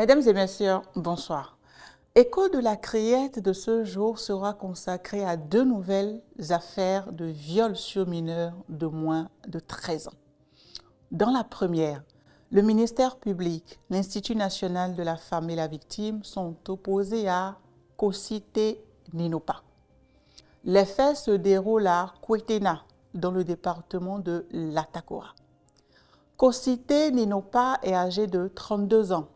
Mesdames et messieurs, bonsoir. Écho de la criette de ce jour sera consacré à deux nouvelles affaires de viol sur mineurs de moins de 13 ans. Dans la première, le ministère public, l'Institut national de la femme et la victime sont opposés à Kosité Ninopa. Les faits se déroulent à Kwetena, dans le département de l'Atakora. Kosité Ninopa est âgé de 32 ans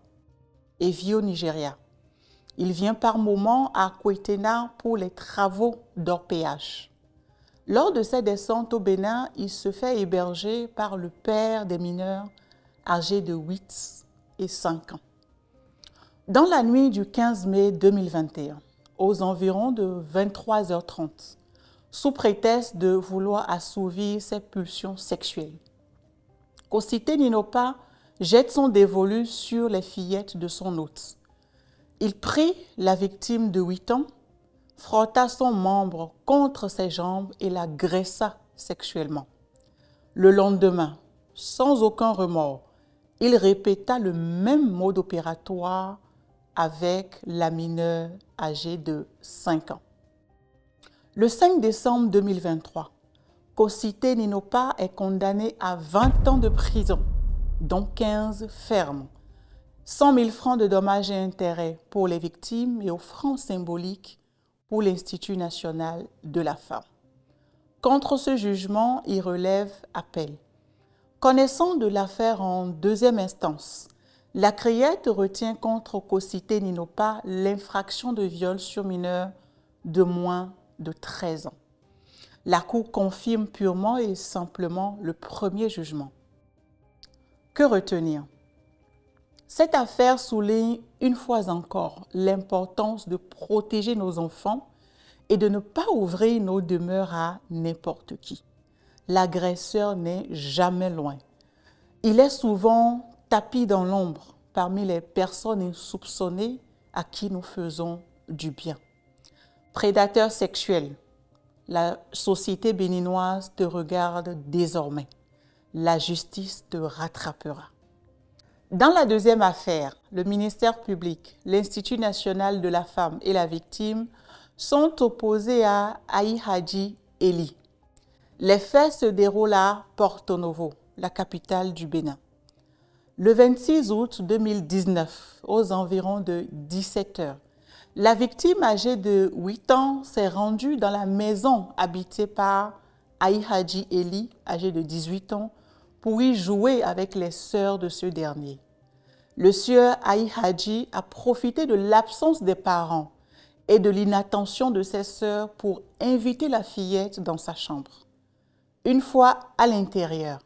et vit au Nigeria. Il vient par moments à Kwetena pour les travaux d'orpaillage. Lors de ses descentes au Bénin, il se fait héberger par le père des mineurs âgés de 8 et 5 ans. Dans la nuit du 15 mai 2021, aux environs de 23h30, sous prétexte de vouloir assouvir ses pulsions sexuelles, Kosité Ninopa jette son dévolu sur les fillettes de son hôte. Il prit la victime de 8 ans, frotta son membre contre ses jambes et la graissa sexuellement. Le lendemain, sans aucun remords, il répéta le même mode opératoire avec la mineure âgée de 5 ans. Le 5 décembre 2023, Kosité Ninopa est condamné à 20 ans de prison, dont 15 fermes, 100 000 francs de dommages et intérêts pour les victimes et aux francs symboliques pour l'Institut national de la femme. Contre ce jugement, il relève appel. Connaissant de l'affaire en deuxième instance, la criette retient contre Kosité Ninopa l'infraction de viol sur mineur de moins de 13 ans. La Cour confirme purement et simplement le premier jugement. Que retenir? Cette affaire souligne une fois encore l'importance de protéger nos enfants et de ne pas ouvrir nos demeures à n'importe qui. L'agresseur n'est jamais loin. Il est souvent tapi dans l'ombre parmi les personnes insoupçonnées à qui nous faisons du bien. Prédateur sexuel, la société béninoise te regarde désormais. La justice te rattrapera. Dans la deuxième affaire, le ministère public, l'Institut national de la femme et la victime sont opposés à Aïe Hadji Eli. Les faits se déroulent à Porto Novo, la capitale du Bénin. Le 26 août 2019, aux environs de 17 h, la victime âgée de 8 ans s'est rendue dans la maison habitée par Aïe Hadji Eli, âgé de 18 ans, pour y jouer avec les sœurs de ce dernier. Le sieur Aïe Hadji a profité de l'absence des parents et de l'inattention de ses sœurs pour inviter la fillette dans sa chambre. Une fois à l'intérieur,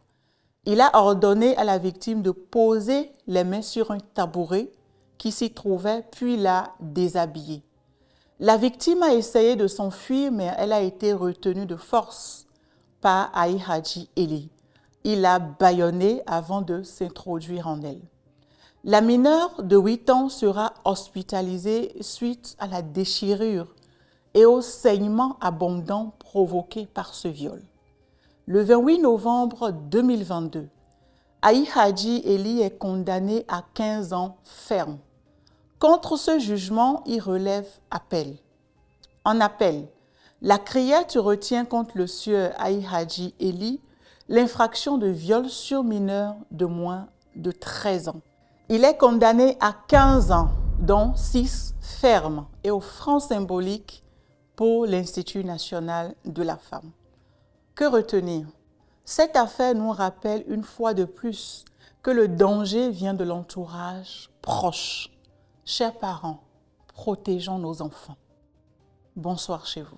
il a ordonné à la victime de poser les mains sur un tabouret qui s'y trouvait, puis l'a déshabillée. La victime a essayé de s'enfuir, mais elle a été retenue de force par Aïe Hadji Eli. Il l'a bâillonnée avant de s'introduire en elle. La mineure de 8 ans sera hospitalisée suite à la déchirure et au saignement abondant provoqué par ce viol. Le 28 novembre 2022, Aïe Hadji Eli est condamné à 15 ans ferme. Contre ce jugement, il relève appel. En appel, la criette retient contre le sieur Aïe Hadji Eli l'infraction de viol sur mineur de moins de 13 ans. Il est condamné à 15 ans, dont 6 fermes et aux francs symboliques pour l'Institut national de la femme. Que retenir? Cette affaire nous rappelle une fois de plus que le danger vient de l'entourage proche. Chers parents, protégeons nos enfants. Bonsoir chez vous.